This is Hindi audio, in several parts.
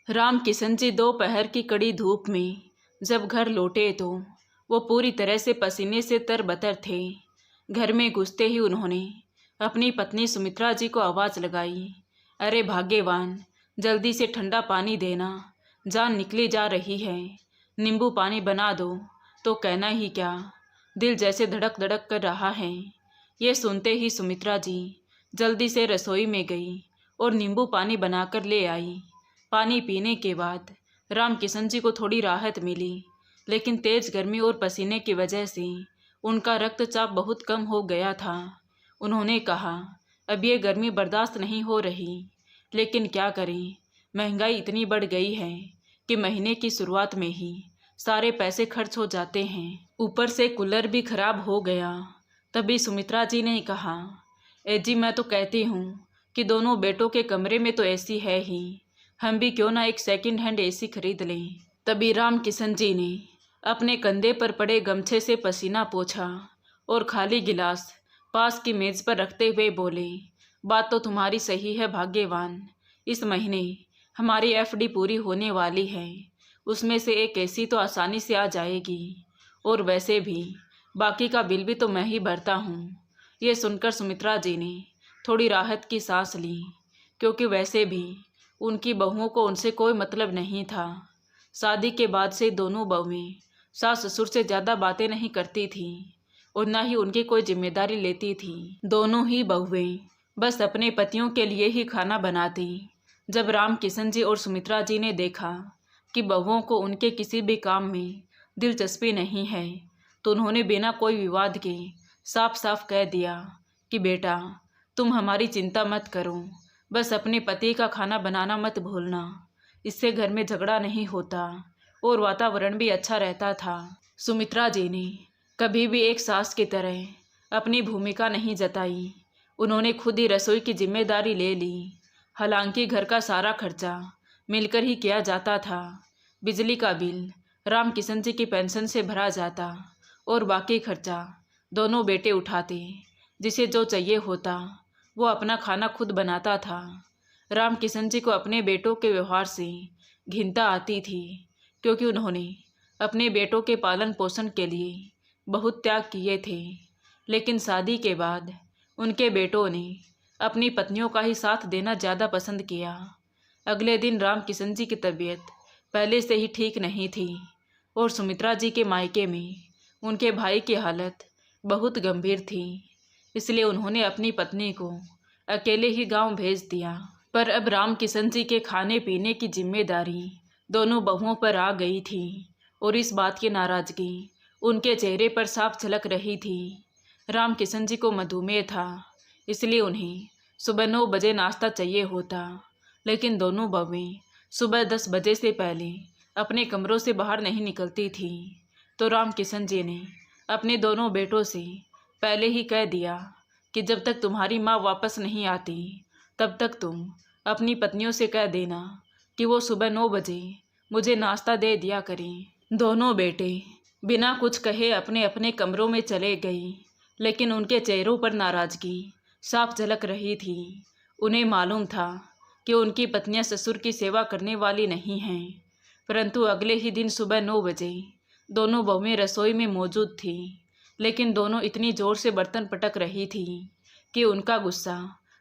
राम किशन जी दोपहर की कड़ी धूप में जब घर लौटे तो वो पूरी तरह से पसीने से तरबतर थे। घर में घुसते ही उन्होंने अपनी पत्नी सुमित्रा जी को आवाज़ लगाई, अरे भाग्यवान, जल्दी से ठंडा पानी देना, जान निकली जा रही है। नींबू पानी बना दो। तो कहना ही क्या, दिल जैसे धड़क धड़क कर रहा है। ये सुनते ही सुमित्रा जी जल्दी से रसोई में गई और नींबू पानी बनाकर ले आई। पानी पीने के बाद राम किशन जी को थोड़ी राहत मिली, लेकिन तेज गर्मी और पसीने की वजह से उनका रक्तचाप बहुत कम हो गया था। उन्होंने कहा, अब ये गर्मी बर्दाश्त नहीं हो रही, लेकिन क्या करें, महंगाई इतनी बढ़ गई है कि महीने की शुरुआत में ही सारे पैसे खर्च हो जाते हैं। ऊपर से कूलर भी खराब हो गया। तभी सुमित्रा जी ने कहा, ए जी, मैं तो कहती हूँ कि दोनों बेटों के कमरे में तो एसी है ही, हम भी क्यों ना एक सेकंड हैंड एसी खरीद लें। तभी राम किशन जी ने अपने कंधे पर पड़े गमछे से पसीना पोंछा और खाली गिलास पास की मेज पर रखते हुए बोले, बात तो तुम्हारी सही है भाग्यवान, इस महीने हमारी एफडी पूरी होने वाली है, उसमें से एक एसी तो आसानी से आ जाएगी, और वैसे भी बाकी का बिल भी तो मैं ही भरता हूँ। ये सुनकर सुमित्रा जी ने थोड़ी राहत की सांस ली, क्योंकि वैसे भी उनकी बहुओं को उनसे कोई मतलब नहीं था। शादी के बाद से दोनों बहुएं सास ससुर से ज़्यादा बातें नहीं करती थीं और न ही उनकी कोई जिम्मेदारी लेती थीं। दोनों ही बहुएं बस अपने पतियों के लिए ही खाना बनाती। जब राम किशन जी और सुमित्रा जी ने देखा कि बहुओं को उनके किसी भी काम में दिलचस्पी नहीं है, तो उन्होंने बिना कोई विवाद के साफ साफ कह दिया कि बेटा, तुम हमारी चिंता मत करो, बस अपने पति का खाना बनाना मत भूलना, इससे घर में झगड़ा नहीं होता और वातावरण भी अच्छा रहता था। सुमित्रा जी ने कभी भी एक सास की तरह अपनी भूमिका नहीं जताई। उन्होंने खुद ही रसोई की जिम्मेदारी ले ली। हालांकि घर का सारा खर्चा मिलकर ही किया जाता था। बिजली का बिल राम किशन जी की पेंशन से भरा जाता और बाकी खर्चा दोनों बेटे उठाते। जिसे जो चाहिए होता वो अपना खाना खुद बनाता था। राम किशन जी को अपने बेटों के व्यवहार से घिनता आती थी, क्योंकि उन्होंने अपने बेटों के पालन पोषण के लिए बहुत त्याग किए थे। लेकिन शादी के बाद उनके बेटों ने अपनी पत्नियों का ही साथ देना ज़्यादा पसंद किया। अगले दिन राम किशन जी की तबीयत पहले से ही ठीक नहीं थी और सुमित्रा जी के मायके में उनके भाई की हालत बहुत गंभीर थी। इसलिए उन्होंने अपनी पत्नी को अकेले ही गांव भेज दिया। पर अब राम किशन जी के खाने पीने की जिम्मेदारी दोनों बहुओं पर आ गई थी और इस बात की नाराज़गी उनके चेहरे पर साफ झलक रही थी। राम किशन जी को मधुमेह था, इसलिए उन्हें सुबह 9 बजे नाश्ता चाहिए होता, लेकिन दोनों बहुएं सुबह 10 बजे से पहले अपने कमरों से बाहर नहीं निकलती थी। तो राम किशन जी ने अपने दोनों बेटों से पहले ही कह दिया कि जब तक तुम्हारी माँ वापस नहीं आती, तब तक तुम अपनी पत्नियों से कह देना कि वो सुबह 9 बजे मुझे नाश्ता दे दिया करें। दोनों बेटे बिना कुछ कहे अपने अपने कमरों में चले गए, लेकिन उनके चेहरों पर नाराज़गी साफ झलक रही थी। उन्हें मालूम था कि उनकी पत्नियां ससुर की सेवा करने वाली नहीं हैं, परंतु अगले ही दिन सुबह 9 बजे दोनों बहुएं रसोई में मौजूद थी। लेकिन दोनों इतनी ज़ोर से बर्तन पटक रही थी कि उनका गुस्सा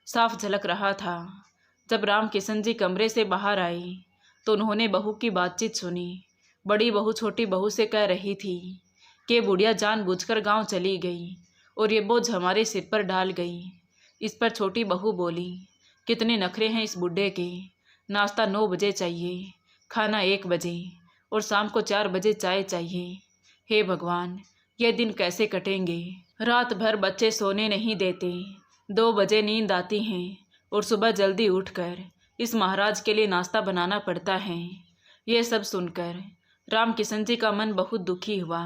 साफ झलक रहा था। जब राम किशन जी कमरे से बाहर आए तो उन्होंने बहू की बातचीत सुनी। बड़ी बहू छोटी बहू से कह रही थी कि बुढ़िया जानबूझकर गांव चली गई और ये बोझ हमारे सिर पर डाल गई। इस पर छोटी बहू बोली, कितने नखरे हैं इस बुढ़े के, नाश्ता 9 बजे चाहिए, खाना 1 बजे और शाम को 4 बजे चाय चाहिए। हे भगवान, ये दिन कैसे कटेंगे। रात भर बच्चे सोने नहीं देते, 2 बजे नींद आती है और सुबह जल्दी उठकर इस महाराज के लिए नाश्ता बनाना पड़ता है। ये सब सुनकर राम किशन जी का मन बहुत दुखी हुआ।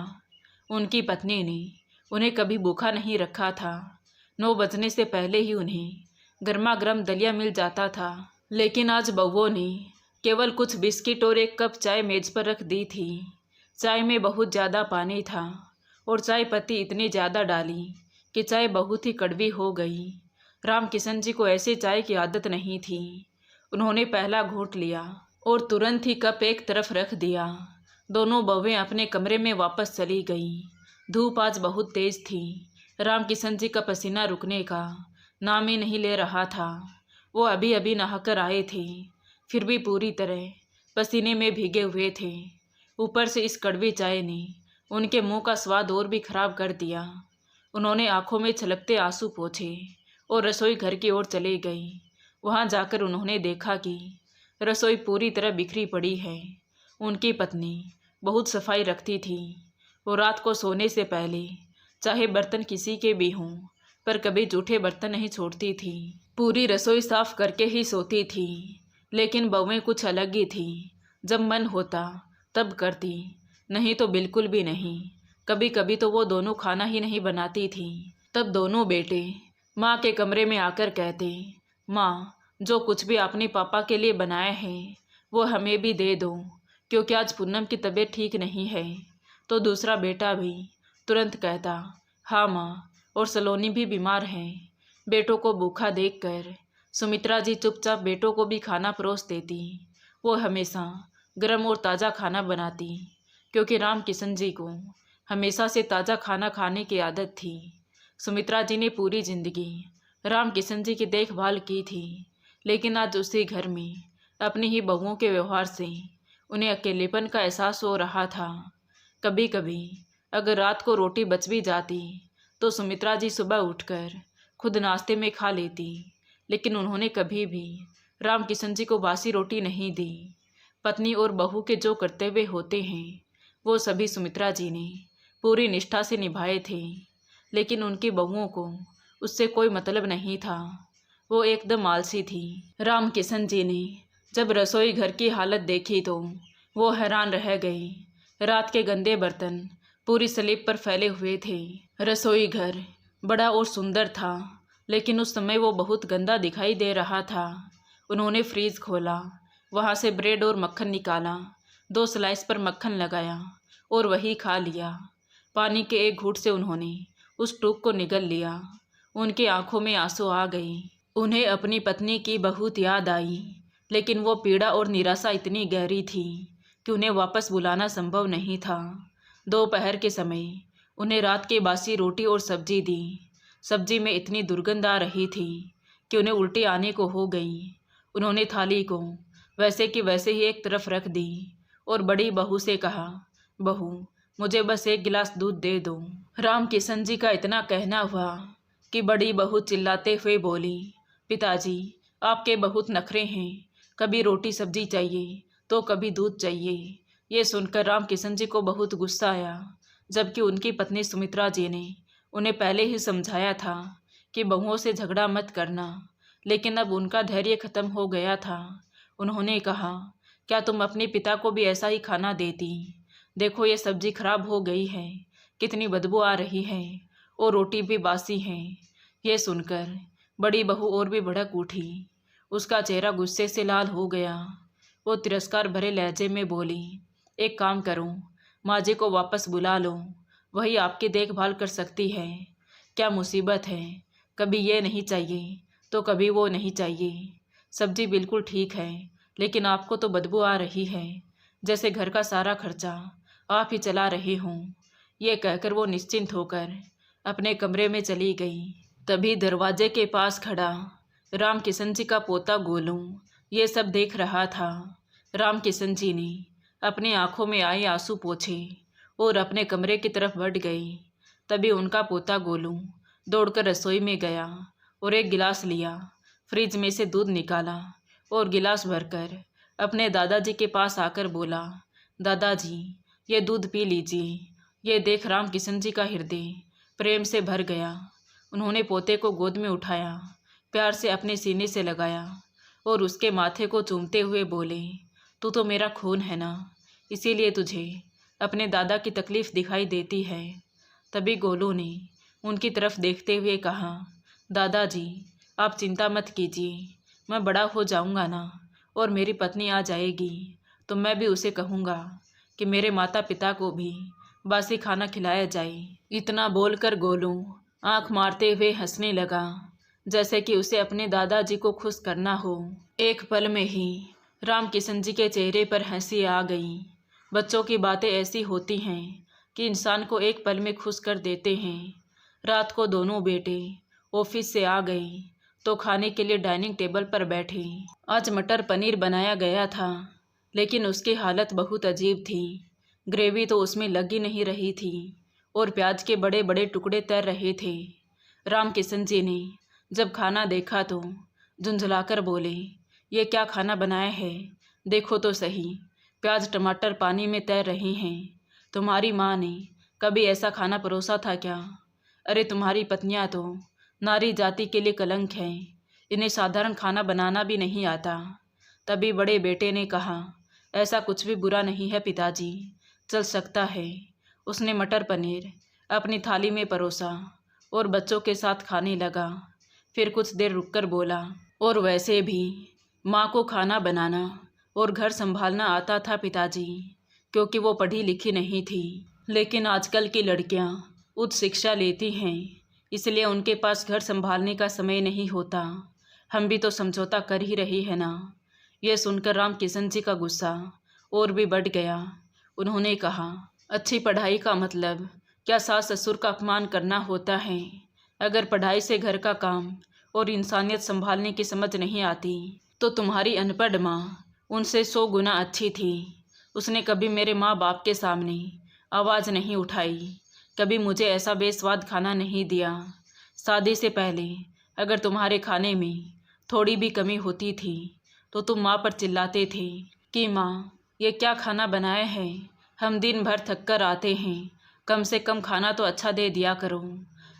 उनकी पत्नी ने उन्हें कभी भूखा नहीं रखा था। 9 बजने से पहले ही उन्हें गर्मा गर्म दलिया मिल जाता था, लेकिन आज बहुओं ने केवल कुछ बिस्किट और 1 कप चाय मेज पर रख दी थी। चाय में बहुत ज़्यादा पानी था और चाय पत्ती इतनी ज़्यादा डाली कि चाय बहुत ही कड़वी हो गई। राम किशन जी को ऐसे चाय की आदत नहीं थी। उन्होंने पहला घूंट लिया और तुरंत ही कप एक तरफ रख दिया। दोनों बहुएं अपने कमरे में वापस चली गईं। धूप आज बहुत तेज थी। रामकिशन जी का पसीना रुकने का नाम ही नहीं ले रहा था। वो अभी अभी नहाकर आए थे, फिर भी पूरी तरह पसीने में भीगे हुए थे। ऊपर से इस कड़वी चाय ने उनके मुंह का स्वाद और भी खराब कर दिया। उन्होंने आंखों में छलकते आंसू पोंछे और रसोई घर की ओर चले गई। वहां जाकर उन्होंने देखा कि रसोई पूरी तरह बिखरी पड़ी है। उनकी पत्नी बहुत सफाई रखती थी। वो रात को सोने से पहले चाहे बर्तन किसी के भी हों, पर कभी जूठे बर्तन नहीं छोड़ती थी। पूरी रसोई साफ करके ही सोती थी। लेकिन बहुएं कुछ अलग ही थी। जब मन होता तब करती, नहीं तो बिल्कुल भी नहीं। कभी कभी तो वो दोनों खाना ही नहीं बनाती थी। तब दोनों बेटे माँ के कमरे में आकर कहते, माँ, जो कुछ भी आपने पापा के लिए बनाया है वो हमें भी दे दो, क्योंकि आज पूनम की तबीयत ठीक नहीं है। तो दूसरा बेटा भी तुरंत कहता, हाँ माँ, और सलोनी भी बीमार है। बेटों को भूखा देखकर सुमित्रा जी चुपचाप बेटों को भी खाना परोस देती। वो हमेशा गर्म और ताज़ा खाना बनाती, क्योंकि रामकिशन जी को हमेशा से ताज़ा खाना खाने की आदत थी। सुमित्रा जी ने पूरी जिंदगी रामकिशन जी की देखभाल की थी, लेकिन आज उसी घर में अपनी ही बहुओं के व्यवहार से उन्हें अकेलेपन का एहसास हो रहा था। कभी कभी अगर रात को रोटी बच भी जाती तो सुमित्रा जी सुबह उठकर खुद नाश्ते में खा लेती, लेकिन उन्होंने कभी भी रामकिशन जी को बासी रोटी नहीं दी। पत्नी और बहू के जो कर्तव्य होते हैं वो सभी सुमित्रा जी ने पूरी निष्ठा से निभाए थे, लेकिन उनकी बहुओं को उससे कोई मतलब नहीं था। वो एकदम आलसी थी। रामकिशन जी ने जब रसोई घर की हालत देखी तो वो हैरान रह गए। रात के गंदे बर्तन पूरी स्लैब पर फैले हुए थे। रसोई घर बड़ा और सुंदर था, लेकिन उस समय वो बहुत गंदा दिखाई दे रहा था। उन्होंने फ्रीज खोला, वहाँ से ब्रेड और मक्खन निकाला, 2 स्लाइस पर मक्खन लगाया और वही खा लिया। पानी के एक घूंट से उन्होंने उस टूक को निगल लिया। उनकी आंखों में आंसू आ गए। उन्हें अपनी पत्नी की बहुत याद आई, लेकिन वो पीड़ा और निराशा इतनी गहरी थी कि उन्हें वापस बुलाना संभव नहीं था। दोपहर के समय उन्हें रात की बासी रोटी और सब्जी दी। सब्जी में इतनी दुर्गंध आ रही थी कि उन्हें उल्टी आने को हो गई। उन्होंने थाली को वैसे की वैसे ही एक तरफ रख दी और बड़ी बहू से कहा, बहू, मुझे बस 1 गिलास दूध दे दो। रामकिशन जी का इतना कहना हुआ कि बड़ी बहू चिल्लाते हुए बोली, पिताजी, आपके बहुत नखरे हैं। कभी रोटी सब्जी चाहिए तो कभी दूध चाहिए। ये सुनकर रामकिशन जी को बहुत गुस्सा आया, जबकि उनकी पत्नी सुमित्रा जी ने उन्हें पहले ही समझाया था कि बहुओं से झगड़ा मत करना। लेकिन अब उनका धैर्य खत्म हो गया था। उन्होंने कहा, क्या तुम अपने पिता को भी ऐसा ही खाना देती? देखो, ये सब्जी खराब हो गई है, कितनी बदबू आ रही है, और रोटी भी बासी है। ये सुनकर बड़ी बहू और भी भड़क उठी। उसका चेहरा गुस्से से लाल हो गया। वो तिरस्कार भरे लहजे में बोली, एक काम करो, माँ जी को वापस बुला लो, वही आपकी देखभाल कर सकती है। क्या मुसीबत है, कभी ये नहीं चाहिए तो कभी वो नहीं चाहिए। सब्जी बिल्कुल ठीक है, लेकिन आपको तो बदबू आ रही है, जैसे घर का सारा खर्चा आप ही चला रहे हों। ये कहकर वो निश्चिंत होकर अपने कमरे में चली गई। तभी दरवाजे के पास खड़ा रामकिशन जी का पोता गोलू ये सब देख रहा था। रामकिशन जी ने अपनी आंखों में आए आंसू पोंछे और अपने कमरे की तरफ बढ़ गई। तभी उनका पोता गोलू दौड़कर रसोई में गया और 1 गिलास लिया, फ्रिज में से दूध निकाला और गिलास भरकर अपने दादाजी के पास आकर बोला, दादाजी, ये दूध पी लीजिए। ये देख रामकिशन जी का हृदय प्रेम से भर गया। उन्होंने पोते को गोद में उठाया, प्यार से अपने सीने से लगाया और उसके माथे को चूमते हुए बोले, तू तो मेरा खून है ना, इसीलिए तुझे अपने दादा की तकलीफ़ दिखाई देती है। तभी गोलू ने उनकी तरफ देखते हुए कहा, दादाजी, आप चिंता मत कीजिए, मैं बड़ा हो जाऊंगा ना और मेरी पत्नी आ जाएगी तो मैं भी उसे कहूँगा कि मेरे माता पिता को भी बासी खाना खिलाया जाए। इतना बोलकर गोलू आंख मारते हुए हंसने लगा, जैसे कि उसे अपने दादाजी को खुश करना हो। एक पल में ही राम किशन जी के चेहरे पर हंसी आ गई। बच्चों की बातें ऐसी होती हैं कि इंसान को एक पल में खुश कर देते हैं। रात को दोनों बेटे ऑफिस से आ गए तो खाने के लिए डाइनिंग टेबल पर बैठे। आज मटर पनीर बनाया गया था, लेकिन उसकी हालत बहुत अजीब थी। ग्रेवी तो उसमें लग ही नहीं रही थी और प्याज के बड़े बड़े टुकड़े तैर रहे थे। राम किशन जी ने जब खाना देखा तो झुंझलाकर बोले, ये क्या खाना बनाया है? देखो तो सही, प्याज टमाटर पानी में तैर रहे हैं। तुम्हारी माँ ने कभी ऐसा खाना परोसा था क्या? अरे तुम्हारी पत्नियाँ तो नारी जाति के लिए कलंक है, इन्हें साधारण खाना बनाना भी नहीं आता। तभी बड़े बेटे ने कहा, ऐसा कुछ भी बुरा नहीं है पिताजी, चल सकता है। उसने मटर पनीर अपनी थाली में परोसा और बच्चों के साथ खाने लगा। फिर कुछ देर रुककर बोला, और वैसे भी माँ को खाना बनाना और घर संभालना आता था पिताजी, क्योंकि वो पढ़ी लिखी नहीं थी। लेकिन आजकल की लड़कियाँ उच्च शिक्षा लेती हैं, इसलिए उनके पास घर संभालने का समय नहीं होता। हम भी तो समझौता कर ही रही है ना। यह सुनकर राम किशन जी का गुस्सा और भी बढ़ गया। उन्होंने कहा, अच्छी पढ़ाई का मतलब क्या सास ससुर का अपमान करना होता है? अगर पढ़ाई से घर का काम और इंसानियत संभालने की समझ नहीं आती तो तुम्हारी अनपढ़ माँ उनसे 100 गुना अच्छी थी। उसने कभी मेरे माँ बाप के सामने आवाज़ नहीं उठाई, कभी मुझे ऐसा बेस्वाद खाना नहीं दिया। शादी से पहले अगर तुम्हारे खाने में थोड़ी भी कमी होती थी तो तुम माँ पर चिल्लाते थे कि माँ ये क्या खाना बनाया है, हम दिन भर थक कर आते हैं, कम से कम खाना तो अच्छा दे दिया करो।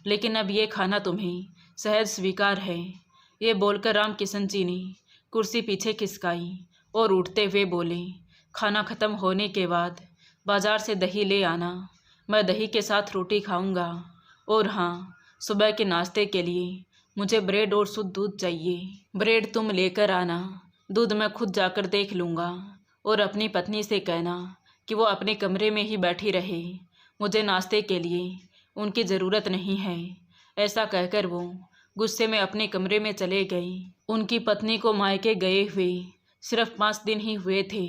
लेकिन अब ये खाना तुम्हें सहज स्वीकार है। ये बोलकर राम किशन जी ने कुर्सी पीछे खिसकाई और उठते हुए बोले, खाना ख़त्म होने के बाद बाज़ार से दही ले आना, मैं दही के साथ रोटी खाऊंगा। और हाँ, सुबह के नाश्ते के लिए मुझे ब्रेड और शुद्ध दूध चाहिए। ब्रेड तुम लेकर आना, दूध मैं खुद जाकर देख लूँगा। और अपनी पत्नी से कहना कि वो अपने कमरे में ही बैठी रहे, मुझे नाश्ते के लिए उनकी ज़रूरत नहीं है। ऐसा कहकर वो गुस्से में अपने कमरे में चले गई। उनकी पत्नी को मायके गए हुए सिर्फ 5 दिन ही हुए थे,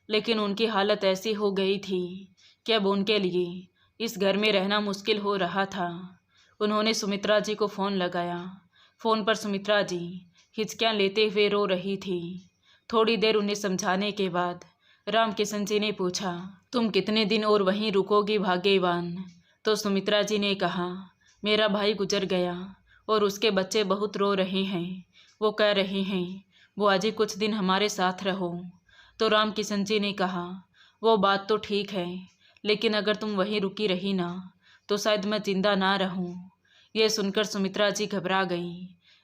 लेकिन उनकी हालत ऐसी हो गई थी कि अब उनके लिए इस घर में रहना मुश्किल हो रहा था। उन्होंने सुमित्रा जी को फ़ोन लगाया। फ़ोन पर सुमित्रा जी हिचकियाँ लेते हुए रो रही थी। थोड़ी देर उन्हें समझाने के बाद राम किशन जी ने पूछा, तुम कितने दिन और वहीं रुकोगी भाग्यवान? तो सुमित्रा जी ने कहा, मेरा भाई गुजर गया और उसके बच्चे बहुत रो रहे हैं। वो कह रहे हैं वो अजी कुछ दिन हमारे साथ रहो। तो राम किशन जी ने कहा, वो बात तो ठीक है, लेकिन अगर तुम वहीं रुकी रही ना तो शायद मैं जिंदा ना रहूं। यह सुनकर सुमित्रा जी घबरा गई।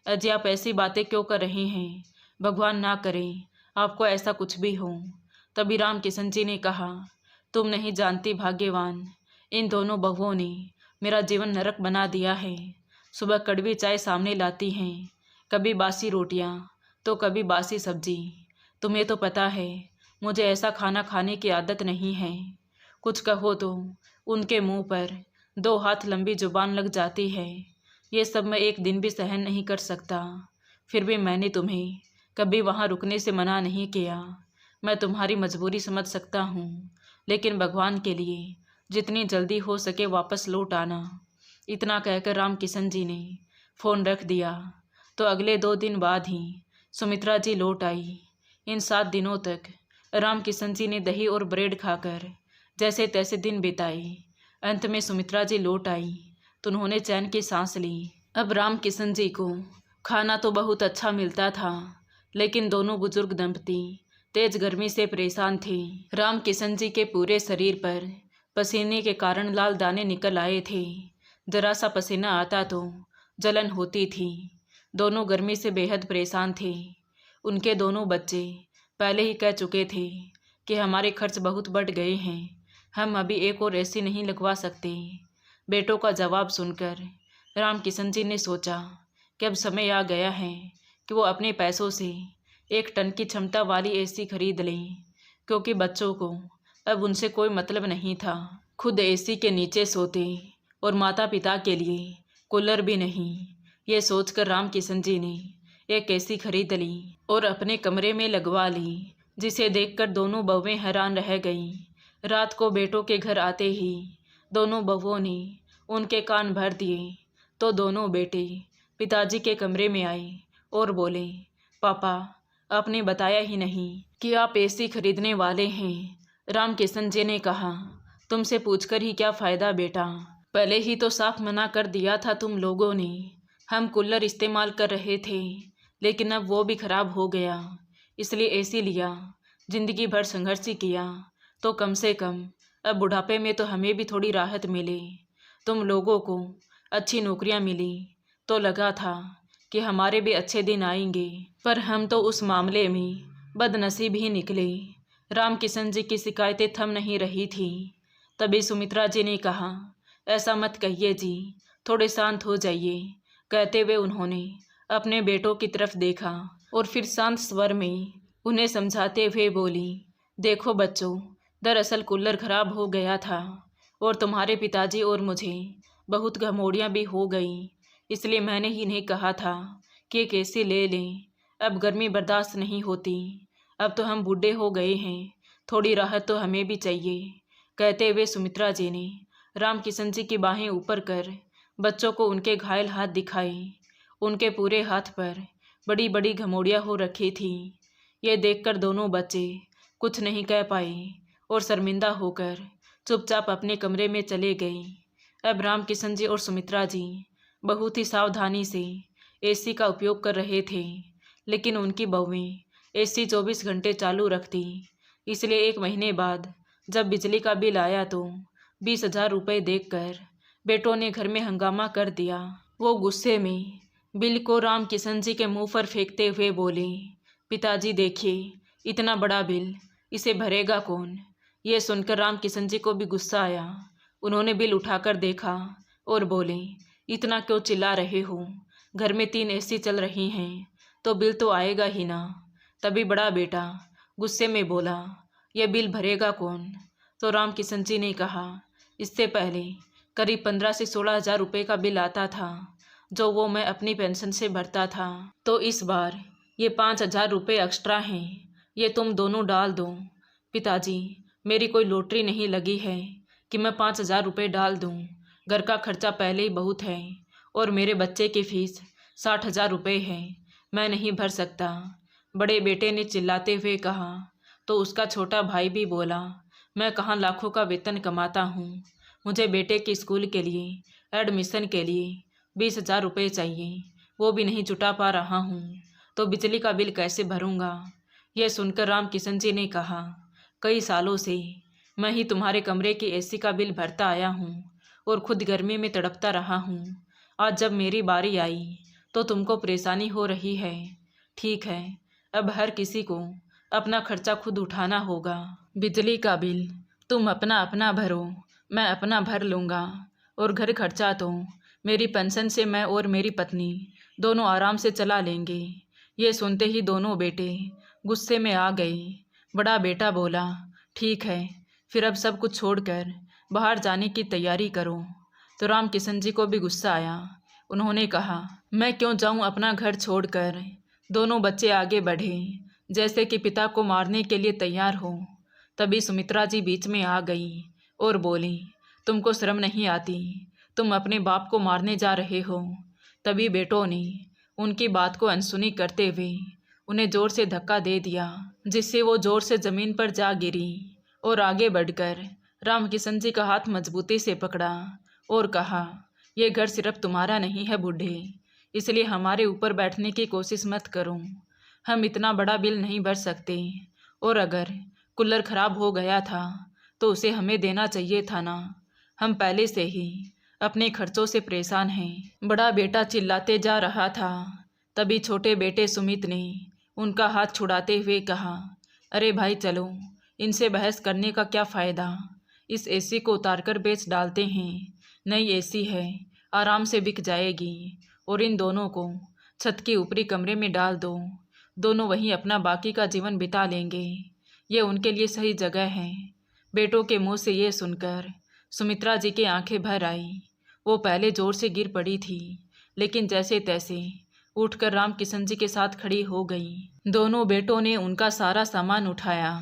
अजी आप ऐसी बातें क्यों कर रहे हैं? भगवान ना करे आपको ऐसा कुछ भी हो। तभी राम किशन जी ने कहा, तुम नहीं जानती भाग्यवान, इन दोनों बहुओं ने मेरा जीवन नरक बना दिया है। सुबह कड़वी चाय सामने लाती हैं, कभी बासी रोटियां तो कभी बासी सब्जी। तुम्हें तो पता है मुझे ऐसा खाना खाने की आदत नहीं है। कुछ कहो तो उनके मुंह पर 2 हाथ लंबी जुबान लग जाती है। ये सब मैं एक दिन भी सहन नहीं कर सकता। फिर भी मैंने तुम्हें कभी वहाँ रुकने से मना नहीं किया। मैं तुम्हारी मजबूरी समझ सकता हूँ, लेकिन भगवान के लिए जितनी जल्दी हो सके वापस लौट आना। इतना कहकर राम किशन जी ने फ़ोन रख दिया। तो अगले 2 दिन बाद ही सुमित्रा जी लौट आई। इन 7 दिनों तक राम किशन जी ने दही और ब्रेड खाकर जैसे तैसे दिन बिताए। अंत में सुमित्रा जी लौट आई तो उन्होंने चैन की सांस ली। अब राम किशन जी को खाना तो बहुत अच्छा मिलता था, लेकिन दोनों बुजुर्ग दंपति तेज गर्मी से परेशान थे। राम किशन जी के पूरे शरीर पर पसीने के कारण लाल दाने निकल आए थे। जरा सा पसीना आता तो जलन होती थी। दोनों गर्मी से बेहद परेशान थे। उनके दोनों बच्चे पहले ही कह चुके थे कि हमारे खर्च बहुत बढ़ गए हैं, हम अभी एक और एसी नहीं लगवा सकते। बेटों का जवाब सुनकर राम किशन जी ने सोचा कि अब समय आ गया है कि वो अपने पैसों से 1 टन की क्षमता वाली एसी खरीद लें, क्योंकि बच्चों को अब उनसे कोई मतलब नहीं था। खुद एसी के नीचे सोते और माता पिता के लिए कूलर भी नहीं। ये सोचकर राम किशन जी ने एक एसी खरीद ली और अपने कमरे में लगवा ली। जिसे देखकर दोनों बहुएं हैरान रह गईं। रात को बेटों के घर आते ही दोनों बहुओं ने उनके कान भर दिए तो दोनों बेटे पिताजी के कमरे में आए और बोले, पापा, आपने बताया ही नहीं कि आप एसी खरीदने वाले हैं। रामकिशन जी ने कहा, तुमसे पूछकर ही क्या फ़ायदा बेटा, पहले ही तो साफ मना कर दिया था तुम लोगों ने। हम कूलर इस्तेमाल कर रहे थे लेकिन अब वो भी ख़राब हो गया, इसलिए एसी लिया। ज़िंदगी भर संघर्ष ही किया तो कम से कम अब बुढ़ापे में तो हमें भी थोड़ी राहत मिले। तुम लोगों को अच्छी नौकरियां मिली तो लगा था कि हमारे भी अच्छे दिन आएंगे, पर हम तो उस मामले में बदनसीब ही निकले। रामकिशन जी की शिकायतें थम नहीं रही थी। तभी सुमित्रा जी ने कहा, ऐसा मत कहिए जी, थोड़े शांत हो जाइए। कहते हुए उन्होंने अपने बेटों की तरफ देखा और फिर शांत स्वर में उन्हें समझाते हुए बोली, देखो बच्चों, दरअसल कूलर खराब हो गया था और तुम्हारे पिताजी और मुझे बहुत घमौड़ियाँ भी हो गई, इसलिए मैंने ही इन्हें कहा था कि एक एसी ले लें। अब गर्मी बर्दाश्त नहीं होती, अब तो हम बूढ़े हो गए हैं, थोड़ी राहत तो हमें भी चाहिए। कहते हुए सुमित्रा जी ने रामकिशन जी की बाहें ऊपर कर बच्चों को उनके घायल हाथ दिखाए। उनके पूरे हाथ पर बड़ी बड़ी घमौड़ियाँ हो रखी थी। ये देखकर दोनों बच्चे कुछ नहीं कह पाए और शर्मिंदा होकर चुपचाप अपने कमरे में चले गए। अब रामकिशन जी और सुमित्रा जी बहुत ही सावधानी से एसी का उपयोग कर रहे थे, लेकिन उनकी बहुएं एसी 24 घंटे चालू रखती। इसलिए 1 महीने बाद जब बिजली का बिल आया तो 20,000 रुपये देखकर बेटों ने घर में हंगामा कर दिया। वो गुस्से में बिल को रामकिशन जी के मुंह पर फेंकते हुए बोले, पिताजी देखिए, इतना बड़ा बिल, इसे भरेगा कौन। ये सुनकर रामकिशन जी को भी गुस्सा आया। उन्होंने बिल उठाकर देखा और बोले, इतना क्यों चिल्ला रहे हो, घर में 3 एसी चल रही हैं तो बिल तो आएगा ही ना। तभी बड़ा बेटा गुस्से में बोला, यह बिल भरेगा कौन। तो रामकिशन जी ने कहा, इससे पहले करीब 15 से 16,000 रुपये का बिल आता था जो वो मैं अपनी पेंशन से भरता था, तो इस बार ये 5,000 रुपये एक्स्ट्रा हैं, ये तुम दोनों डाल दो। पिताजी, मेरी कोई लॉटरी नहीं लगी है कि मैं 5,000 रुपये डाल दूँ। घर का खर्चा पहले ही बहुत है और मेरे बच्चे की फीस 60,000 रुपये है, मैं नहीं भर सकता। बड़े बेटे ने चिल्लाते हुए कहा। तो उसका छोटा भाई भी बोला, मैं कहाँ लाखों का वेतन कमाता हूँ, मुझे बेटे के स्कूल के लिए एडमिशन के लिए 20,000 रुपये चाहिए, वो भी नहीं जुटा पा रहा हूँ, तो बिजली का बिल कैसे भरूँगा। यह सुनकर रामकिशन जी ने कहा, कई सालों से मैं ही तुम्हारे कमरे की एसी का बिल भरता आया हूँ और खुद गर्मी में तड़पता रहा हूँ। आज जब मेरी बारी आई तो तुमको परेशानी हो रही है। ठीक है, अब हर किसी को अपना खर्चा खुद उठाना होगा। बिजली का बिल तुम अपना अपना भरो, मैं अपना भर लूँगा, और घर खर्चा तो मेरी पेंशन से मैं और मेरी पत्नी दोनों आराम से चला लेंगे। ये सुनते ही दोनों बेटे गुस्से में आ गए। बड़ा बेटा बोला, ठीक है, फिर अब सब कुछ छोड़कर बाहर जाने की तैयारी करो। तो रामकिशन जी को भी गुस्सा आया। उन्होंने कहा, मैं क्यों जाऊं अपना घर छोड़कर। दोनों बच्चे आगे बढ़े जैसे कि पिता को मारने के लिए तैयार हो। तभी सुमित्रा जी बीच में आ गई और बोली, तुमको शर्म नहीं आती, तुम अपने बाप को मारने जा रहे हो। तभी बेटों ने उनकी बात को अनसुनी करते हुए उन्हें जोर से धक्का दे दिया, जिससे वो जोर से ज़मीन पर जा गिरी और आगे बढ़कर रामकिशन जी का हाथ मजबूती से पकड़ा और कहा, यह घर सिर्फ तुम्हारा नहीं है बूढ़े, इसलिए हमारे ऊपर बैठने की कोशिश मत करो। हम इतना बड़ा बिल नहीं भर सकते, और अगर कूलर खराब हो गया था तो उसे हमें देना चाहिए था ना। हम पहले से ही अपने खर्चों से परेशान हैं। बड़ा बेटा चिल्लाते जा रहा था। तभी छोटे बेटे सुमित ने उनका हाथ छुड़ाते हुए कहा, अरे भाई चलो, इनसे बहस करने का क्या फ़ायदा। इस एसी को उतारकर बेच डालते हैं, नई एसी है, आराम से बिक जाएगी। और इन दोनों को छत के ऊपरी कमरे में डाल दो, दोनों वहीं अपना बाकी का जीवन बिता लेंगे, ये उनके लिए सही जगह है। बेटों के मुंह से ये सुनकर सुमित्रा जी की आंखें भर आई। वो पहले जोर से गिर पड़ी थी, लेकिन जैसे तैसे उठकर रामकिशन जी के साथ खड़ी हो गई। दोनों बेटों ने उनका सारा सामान उठाया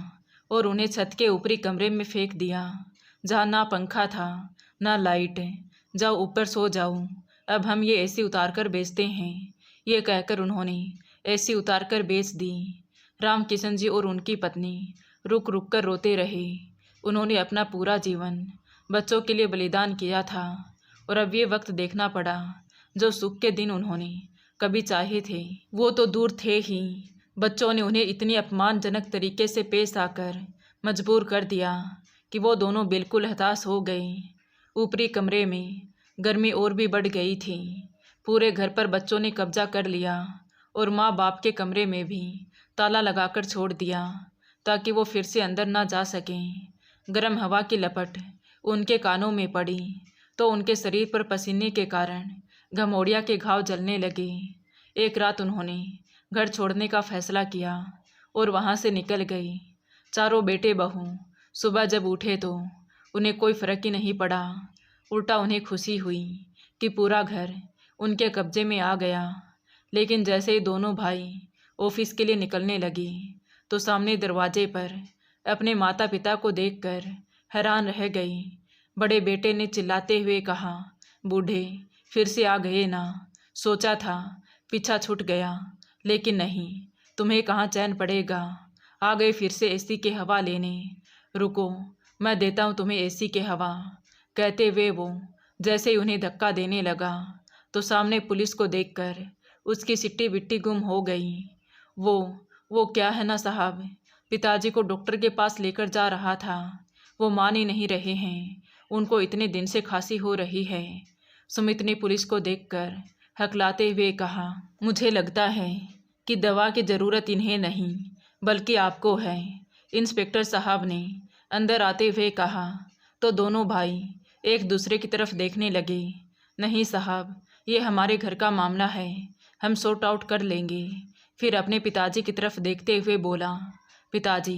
और उन्हें छत के ऊपरी कमरे में फेंक दिया, जहाँ ना पंखा था ना लाइट। जाओ ऊपर सो जाओ, अब हम ये एसी उतार कर बेचते हैं। ये कहकर उन्होंने एसी उतार कर बेच दी। रामकिशन जी और उनकी पत्नी रुक रुक कर रोते रहे। उन्होंने अपना पूरा जीवन बच्चों के लिए बलिदान किया था और अब ये वक्त देखना पड़ा। जो सुख के दिन उन्होंने कभी चाहे थे वो तो दूर थे ही, बच्चों ने उन्हें इतनी अपमानजनक तरीके से पेश आकर मजबूर कर दिया कि वो दोनों बिल्कुल हताश हो गए। ऊपरी कमरे में गर्मी और भी बढ़ गई थी। पूरे घर पर बच्चों ने कब्जा कर लिया और माँ बाप के कमरे में भी ताला लगाकर छोड़ दिया ताकि वो फिर से अंदर ना जा सकें। गर्म हवा की लपट उनके कानों में पड़ी तो उनके शरीर पर पसीने के कारण घमौड़िया के घाव जलने लगे। एक रात उन्होंने घर छोड़ने का फैसला किया और वहाँ से निकल गई। चारों बेटे बहू सुबह जब उठे तो उन्हें कोई फर्क ही नहीं पड़ा, उल्टा उन्हें खुशी हुई कि पूरा घर उनके कब्जे में आ गया। लेकिन जैसे ही दोनों भाई ऑफिस के लिए निकलने लगे तो सामने दरवाजे पर अपने माता पिता को देखकर हैरान रह गई। बड़े बेटे ने चिल्लाते हुए कहा, बूढ़े फिर से आ गए ना, सोचा था पीछा छूट गया लेकिन नहीं, तुम्हें कहाँ चैन पड़ेगा, आ गए फिर से एसी की हवा लेने। रुको मैं देता हूँ तुम्हें एसी की हवा। कहते हुए वो जैसे ही उन्हें धक्का देने लगा तो सामने पुलिस को देखकर उसकी सिट्टी बिट्टी गुम हो गई। वो क्या है ना साहब, पिताजी को डॉक्टर के पास लेकर जा रहा था, वो मान ही नहीं रहे हैं, उनको इतने दिन से खांसी हो रही है। सुमित ने पुलिस को देखकर हकलाते हुए कहा, मुझे लगता है कि दवा की ज़रूरत इन्हें नहीं बल्कि आपको है। इंस्पेक्टर साहब ने अंदर आते हुए कहा तो दोनों भाई एक दूसरे की तरफ देखने लगे। नहीं साहब, ये हमारे घर का मामला है, हम सॉर्ट आउट कर लेंगे। फिर अपने पिताजी की तरफ देखते हुए बोला, पिताजी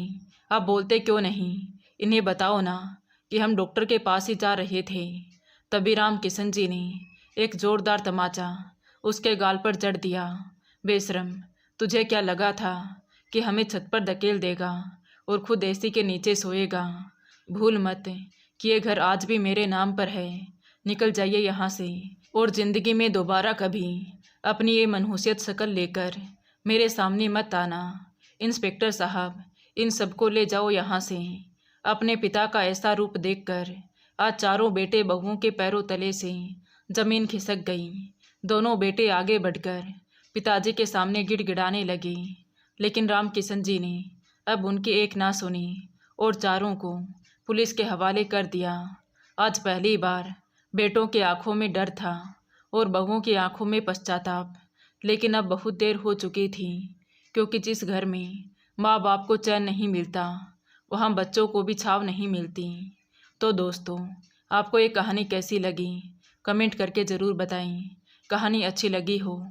आप बोलते क्यों नहीं, इन्हें बताओ ना कि हम डॉक्टर के पास ही जा रहे थे। तभी रामकिशन जी ने एक जोरदार तमाचा उसके गाल पर जड़ दिया। बेशरम, तुझे क्या लगा था कि हमें छत पर धकेल देगा और खुद एसी के नीचे सोएगा? भूल मत कि ये घर आज भी मेरे नाम पर है। निकल जाइए यहाँ से और ज़िंदगी में दोबारा कभी अपनी ये मनहूसियत शक्ल लेकर मेरे सामने मत आना। इंस्पेक्टर साहब, इन सबको ले जाओ यहाँ से। अपने पिता का ऐसा रूप देखकर आज चारों बेटे बहुओं के पैरों तले से जमीन खिसक गई। दोनों बेटे आगे बढ़कर पिताजी के सामने गिड़गिड़ाने लगे, लेकिन रामकिशन जी ने अब उनकी एक ना सुनी और चारों को पुलिस के हवाले कर दिया। आज पहली बार बेटों की आंखों में डर था और बहुओं की आंखों में पश्चाताप, लेकिन अब बहुत देर हो चुकी थी, क्योंकि जिस घर में माँ बाप को चैन नहीं मिलता वहाँ बच्चों को भी छाव नहीं मिलती। तो दोस्तों, आपको ये कहानी कैसी लगी कमेंट करके ज़रूर बताएं। कहानी अच्छी लगी हो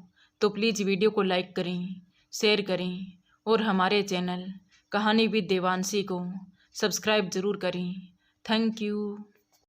तो प्लीज़ वीडियो को लाइक करें, शेयर करें और हमारे चैनल कहानी विद देवांशी को सब्सक्राइब ज़रूर करें। Thank you.